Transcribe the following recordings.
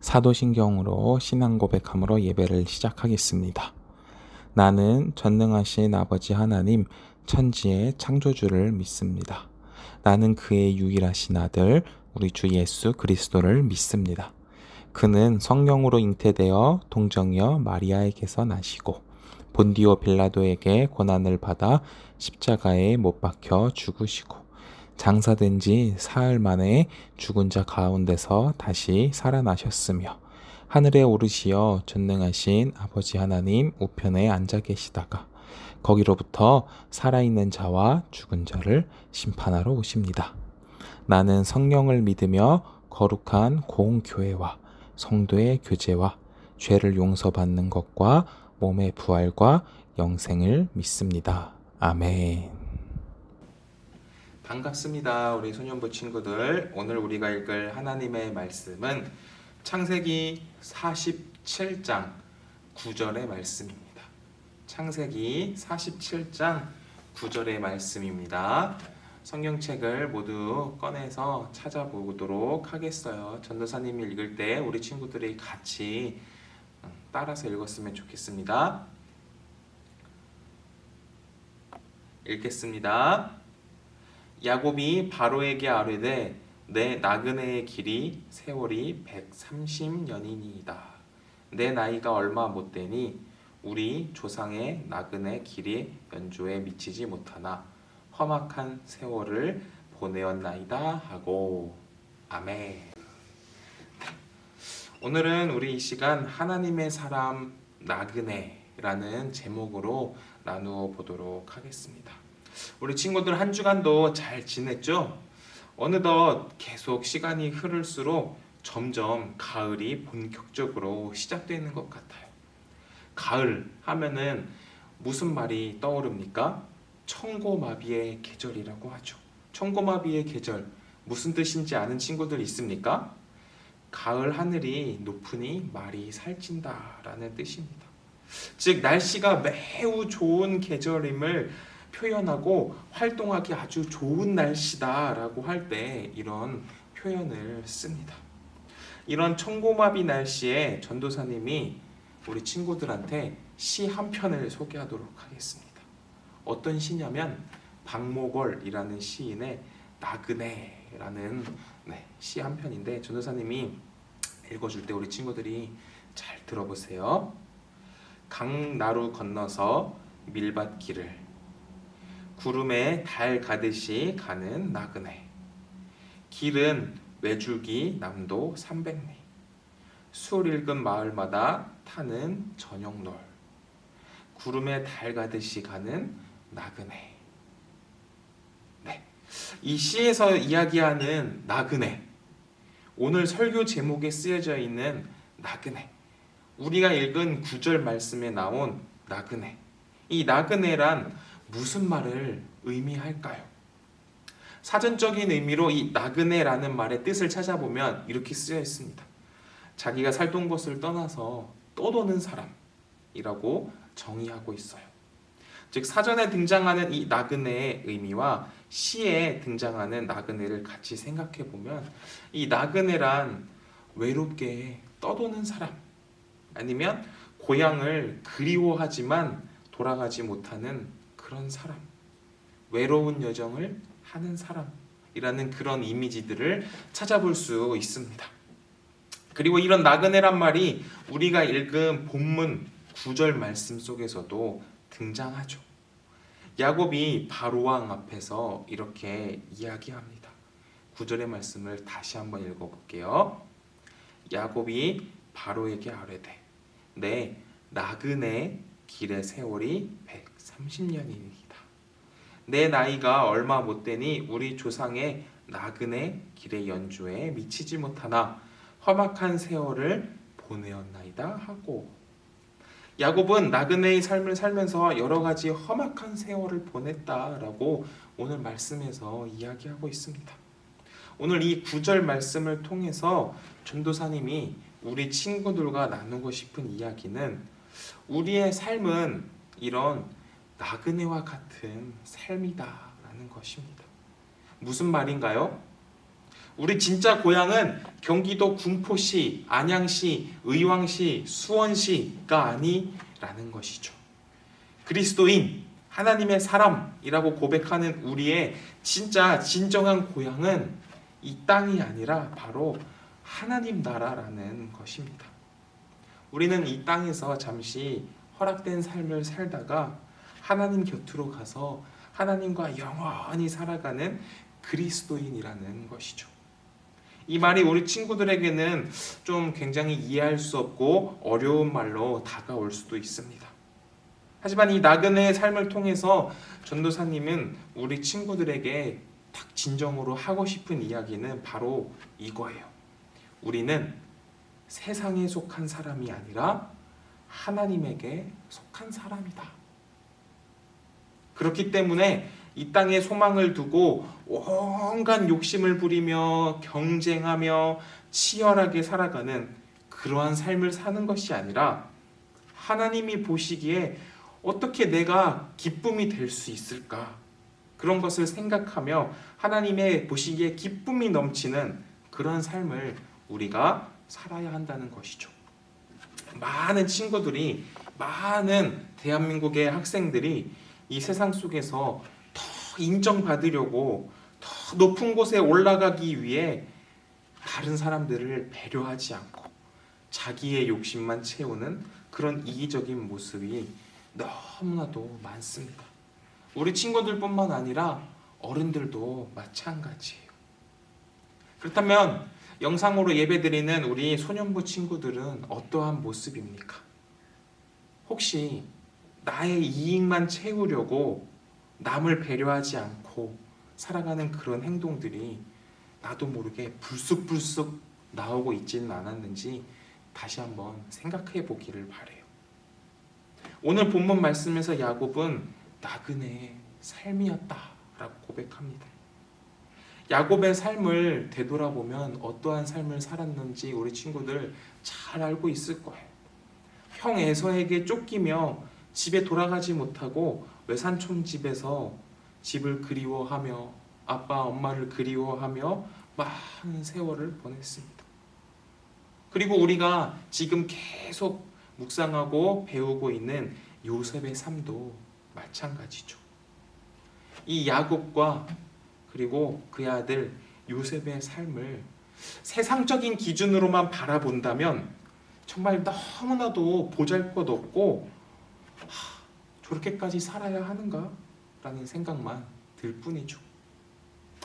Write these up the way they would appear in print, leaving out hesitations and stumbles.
사도신경으로 신앙 고백함으로 예배를 시작하겠습니다. 나는 전능하신 아버지 하나님 천지의 창조주를 믿습니다. 나는 그의 유일하신 아들 우리 주 예수 그리스도를 믿습니다. 그는 성령으로 잉태되어 동정녀 마리아에게서 나시고 본디오 빌라도에게 고난을 받아 십자가에 못 박혀 죽으시고 장사된 지 사흘 만에 죽은 자 가운데서 다시 살아나셨으며 하늘에 오르시어 전능하신 아버지 하나님 우편에 앉아 계시다가 거기로부터 살아있는 자와 죽은 자를 심판하러 오십니다. 나는 성령을 믿으며 거룩한 공교회와 성도의 교제와 죄를 용서받는 것과 몸의 부활과 영생을 믿습니다. 아멘. 반갑습니다. 우리 소년부 친구들. 오늘 우리가 읽을 하나님의 말씀은 창세기 47장 9절의 말씀입니다. 창세기 47장 9절의 말씀입니다. 성경책을 모두 꺼내서 찾아보도록 하겠어요. 전도사님이 읽을 때 우리 친구들이 같이 따라서 읽었으면 좋겠습니다. 읽겠습니다. 야곱이 바로에게 아뢰되 내 나그네의 길이 세월이 130년이니이다. 내 나이가 얼마 못되니 우리 조상의 나그네 길이 연조에 미치지 못하나 험악한 세월을 보내었나이다 하고. 아멘. 오늘은 우리 이 시간 하나님의 사람 나그네라는 제목으로 나누어 보도록 하겠습니다. 우리 친구들 한 주간도 잘 지냈죠? 어느덧 계속 시간이 흐를수록 점점 가을이 본격적으로 시작되는 것 같아요. 가을 하면은 무슨 말이 떠오릅니까? 청고마비의 계절이라고 하죠. 청고마비의 계절, 무슨 뜻인지 아는 친구들 있습니까? 가을 하늘이 높으니 말이 살찐다라는 뜻입니다. 즉 날씨가 매우 좋은 계절임을 표현하고 활동하기 아주 좋은 날씨다라고 할 때 이런 표현을 씁니다. 이런 청고마비 날씨에 전도사님이 우리 친구들한테 시 한 편을 소개하도록 하겠습니다. 어떤 시냐면 박목월이라는 시인의 나그네라는 시 한 편인데 전도사님이 읽어줄 때 우리 친구들이 잘 들어보세요. 강나루 건너서 밀밭길을 구름에 달 가듯이 가는 나그네. 길은 외줄기 남도 300리. 술 읽은 마을마다 타는 저녁놀. 구름에 달 가듯이 가는 나그네. 이 시에서 이야기하는 나그네. 오늘 설교 제목에 쓰여져 있는 나그네. 우리가 읽은 9절 말씀에 나온 나그네. 이 나그네란 무슨 말을 의미할까요? 사전적인 의미로 이 나그네라는 말의 뜻을 찾아보면 이렇게 쓰여 있습니다. 자기가 살던 곳을 떠나서 떠도는 사람이라고 정의하고 있어요. 즉 사전에 등장하는 이 나그네의 의미와 시에 등장하는 나그네를 같이 생각해 보면 이 나그네란 외롭게 떠도는 사람, 아니면 고향을 그리워하지만 돌아가지 못하는 그런 사람, 외로운 여정을 하는 사람이라는 그런 이미지들을 찾아볼 수 있습니다. 그리고 이런 나그네란 말이 우리가 읽은 본문 9절 말씀 속에서도 등장하죠. 야곱이 바로왕 앞에서 이렇게 이야기합니다. 9절의 말씀을 다시 한번 읽어볼게요. 야곱이 바로에게 아뢰되 내 나그네 길의 세월이 130년이니이다. 내 나이가 얼마 못되니 우리 조상의 나그네 길의 연조에 미치지 못하나 험악한 세월을 보내었나이다 하고. 야곱은 나그네의 삶을 살면서 여러 가지 험악한 세월을 보냈다라고 오늘 말씀에서 이야기하고 있습니다. 오늘 이 9절 말씀을 통해서 전도사님이 우리 친구들과 나누고 싶은 이야기는 우리의 삶은 이런 나그네와 같은 삶이다라는 것입니다. 무슨 말인가요? 우리 진짜 고향은 경기도 군포시, 안양시, 의왕시, 수원시가 아니라는 것이죠. 그리스도인, 하나님의 사람이라고 고백하는 우리의 진짜 진정한 고향은 이 땅이 아니라 바로 하나님 나라라는 것입니다. 우리는 이 땅에서 잠시 허락된 삶을 살다가 하나님 곁으로 가서 하나님과 영원히 살아가는 그리스도인이라는 것이죠. 이 말이 우리 친구들에게는 좀 굉장히 이해할 수 없고 어려운 말로 다가올 수도 있습니다. 하지만 이 나그네의 삶을 통해서 전도사님은 우리 친구들에게 딱 진정으로 하고 싶은 이야기는 바로 이거예요. 우리는 세상에 속한 사람이 아니라 하나님에게 속한 사람이다. 그렇기 때문에 이 땅에 소망을 두고 온갖 욕심을 부리며 경쟁하며 치열하게 살아가는 그러한 삶을 사는 것이 아니라 하나님이 보시기에 어떻게 내가 기쁨이 될 수 있을까? 그런 것을 생각하며 하나님의 보시기에 기쁨이 넘치는 그런 삶을 우리가 살아야 한다는 것이죠. 많은 친구들이, 많은 대한민국의 학생들이 이 세상 속에서 더 인정받으려고 더 높은 곳에 올라가기 위해 다른 사람들을 배려하지 않고 자기의 욕심만 채우는 그런 이기적인 모습이 너무나도 많습니다. 우리 친구들뿐만 아니라 어른들도 마찬가지예요. 그렇다면 영상으로 예배드리는 우리 소년부 친구들은 어떠한 모습입니까? 혹시 나의 이익만 채우려고 남을 배려하지 않고 살아가는 그런 행동들이 나도 모르게 불쑥불쑥 나오고 있지는 않았는지 다시 한번 생각해 보기를 바라요. 오늘 본문 말씀에서 야곱은 나그네의 삶이었다라고 고백합니다. 야곱의 삶을 되돌아보면 어떠한 삶을 살았는지 우리 친구들 잘 알고 있을 거예요. 형 에서에게 쫓기며 집에 돌아가지 못하고 외삼촌 집에서 집을 그리워하며 아빠 엄마를 그리워하며 많은 세월을 보냈습니다. 그리고 우리가 지금 계속 묵상하고 배우고 있는 요셉의 삶도 마찬가지죠. 이 야곱과 그리고 그의 아들 요셉의 삶을 세상적인 기준으로만 바라본다면 정말 너무나도 보잘것없고 저렇게까지 살아야 하는가? 라는 생각만 들 뿐이죠.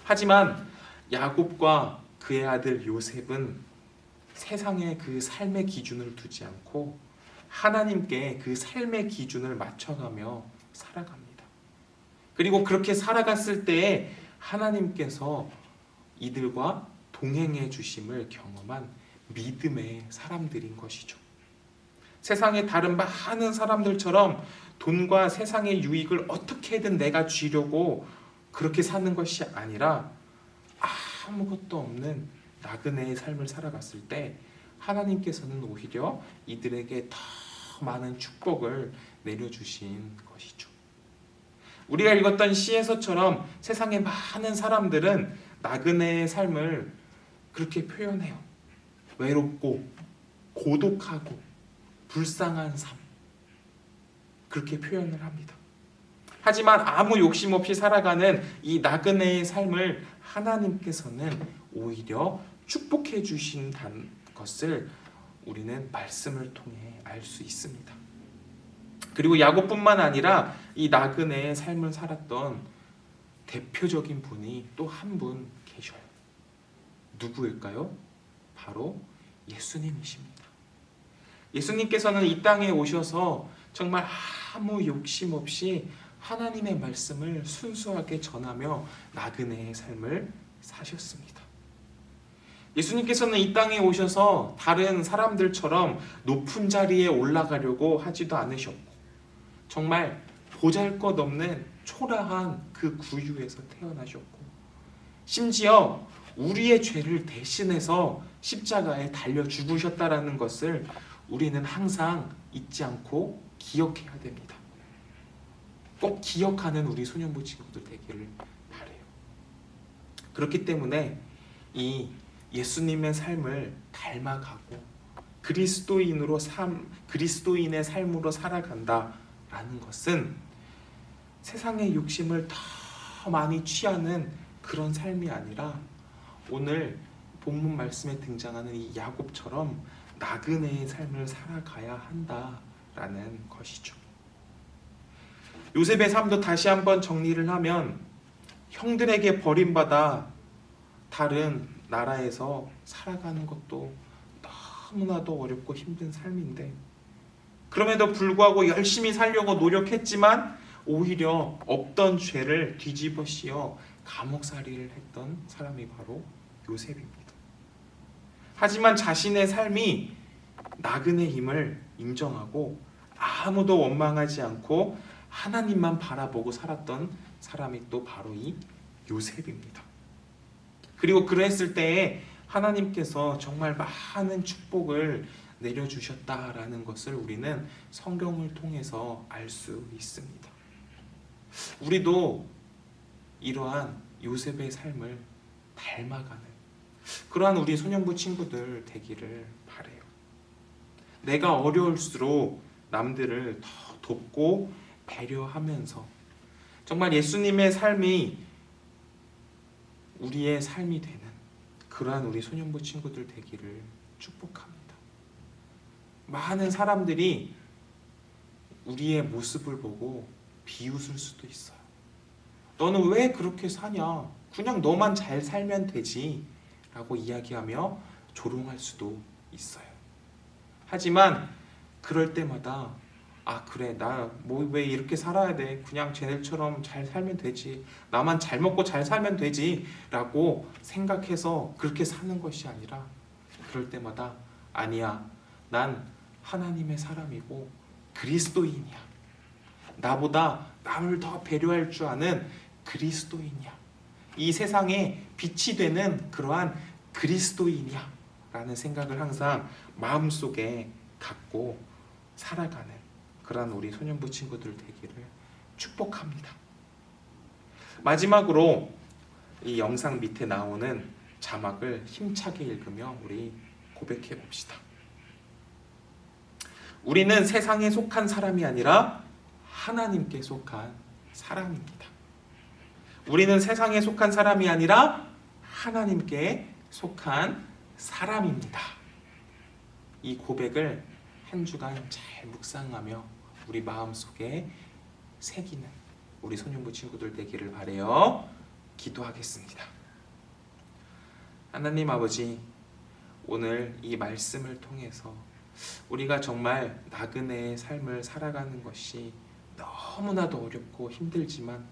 하지만 야곱과 그의 아들 요셉은 세상의 그 삶의 기준을 두지 않고 하나님께 그 삶의 기준을 맞춰가며 살아갑니다. 그리고 그렇게 살아갔을 때에 하나님께서 이들과 동행해 주심을 경험한 믿음의 사람들인 것이죠. 세상의 다른 많은 사람들처럼 돈과 세상의 유익을 어떻게든 내가 쥐려고 그렇게 사는 것이 아니라 아무것도 없는 나그네의 삶을 살아갔을 때 하나님께서는 오히려 이들에게 더 많은 축복을 내려주신 것이죠. 우리가 읽었던 시에서처럼 세상의 많은 사람들은 나그네의 삶을 그렇게 표현해요. 외롭고 고독하고 불쌍한 삶, 그렇게 표현을 합니다. 하지만 아무 욕심 없이 살아가는 이 나그네의 삶을 하나님께서는 오히려 축복해 주신다는 것을 우리는 말씀을 통해 알 수 있습니다. 그리고 야곱뿐만 아니라 이 나그네의 삶을 살았던 대표적인 분이 또 한 분 계셔요. 누구일까요? 바로 예수님이십니다. 예수님께서는 이 땅에 오셔서 정말 아무 욕심 없이 하나님의 말씀을 순수하게 전하며 나그네의 삶을 사셨습니다. 예수님께서는 이 땅에 오셔서 다른 사람들처럼 높은 자리에 올라가려고 하지도 않으셨고 정말 보잘것없는 초라한 그 구유에서 태어나셨고 심지어 우리의 죄를 대신해서 십자가에 달려 죽으셨다라는 것을 우리는 항상 잊지 않고 기억해야 됩니다. 꼭 기억하는 우리 소년부 친구들 되기를 바라요. 그렇기 때문에 이 예수님의 삶을 닮아가고 그리스도인의 삶으로 살아간다라는 것은 세상의 욕심을 더 많이 취하는 그런 삶이 아니라 오늘 본문 말씀에 등장하는 이 야곱처럼 나그네의 삶을 살아가야 한다라는 것이죠. 요셉의 삶도 다시 한번 정리를 하면 형들에게 버림받아 다른 나라에서 살아가는 것도 너무나도 어렵고 힘든 삶인데 그럼에도 불구하고 열심히 살려고 노력했지만 오히려 없던 죄를 뒤집어 씌워 감옥살이를 했던 사람이 바로 요셉입니다. 하지만 자신의 삶이 나그네임을 인정하고 아무도 원망하지 않고 하나님만 바라보고 살았던 사람이 또 바로 이 요셉입니다. 그리고 그랬을 때에 하나님께서 정말 많은 축복을 내려주셨다라는 것을 우리는 성경을 통해서 알 수 있습니다. 우리도 이러한 요셉의 삶을 닮아가는 그러한 우리 소년부 친구들 되기를 바라요. 내가 어려울수록 남들을 더 돕고 배려하면서 정말 예수님의 삶이 우리의 삶이 되는 그러한 우리 소년부 친구들 되기를 축복합니다. 많은 사람들이 우리의 모습을 보고 비웃을 수도 있어요. 너는 왜 그렇게 사냐? 그냥 너만 잘 살면 되지 라고 이야기하며 조롱할 수도 있어요. 하지만 그럴 때마다 그래, 나 뭐 왜 이렇게 살아야 돼? 그냥 쟤네처럼 잘 살면 되지. 나만 잘 먹고 잘 살면 되지 라고 생각해서 그렇게 사는 것이 아니라 그럴 때마다 아니야, 난 하나님의 사람이고 그리스도인이야. 나보다 남을 더 배려할 줄 아는 그리스도인이야. 이 세상에 빛이 되는 그러한 그리스도인이야 라는 생각을 항상 마음속에 갖고 살아가는 그러한 우리 소년부 친구들 되기를 축복합니다. 마지막으로 이 영상 밑에 나오는 자막을 힘차게 읽으며 우리 고백해 봅시다. 우리는 세상에 속한 사람이 아니라 하나님께 속한 사람입니다. 우리는 세상에 속한 사람이 아니라 하나님께 속한 사람입니다. 이 고백을 한 주간 잘 묵상하며 우리 마음속에 새기는 우리 소년부 친구들 되기를 바라요. 기도하겠습니다. 하나님 아버지, 오늘 이 말씀을 통해서 우리가 정말 나그네의 삶을 살아가는 것이 너무나도 어렵고 힘들지만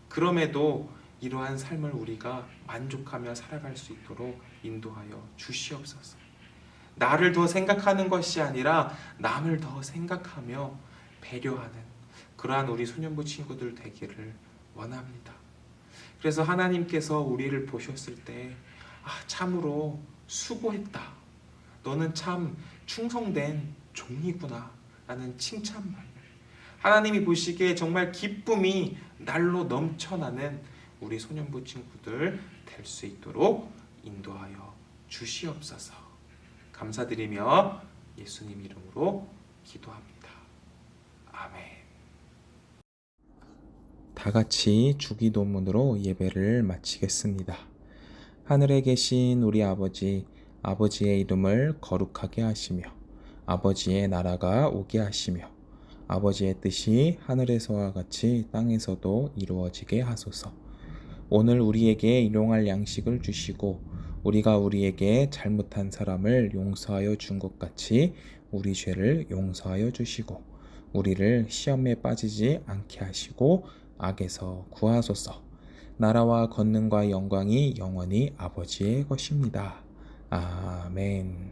그럼에도 이러한 삶을 우리가 만족하며 살아갈 수 있도록 인도하여 주시옵소서. 나를 더 생각하는 것이 아니라 남을 더 생각하며 배려하는 그러한 우리 소년부 친구들 되기를 원합니다. 그래서 하나님께서 우리를 보셨을 때 참으로 수고했다. 너는 참 충성된 종이구나 라는 칭찬만 하나님이 보시기에 정말 기쁨이 날로 넘쳐나는 우리 소년부 친구들 될 수 있도록 인도하여 주시옵소서. 감사드리며 예수님 이름으로 기도합니다. 아멘. 다 같이 주기도문으로 예배를 마치겠습니다. 하늘에 계신 우리 아버지, 아버지의 이름을 거룩하게 하시며 아버지의 나라가 오게 하시며 아버지의 뜻이 하늘에서와 같이 땅에서도 이루어지게 하소서. 오늘 우리에게 일용할 양식을 주시고 우리가 우리에게 잘못한 사람을 용서하여 준 것 같이 우리 죄를 용서하여 주시고 우리를 시험에 빠지지 않게 하시고 악에서 구하소서. 나라와 권능과 영광이 영원히 아버지의 것입니다. 아멘.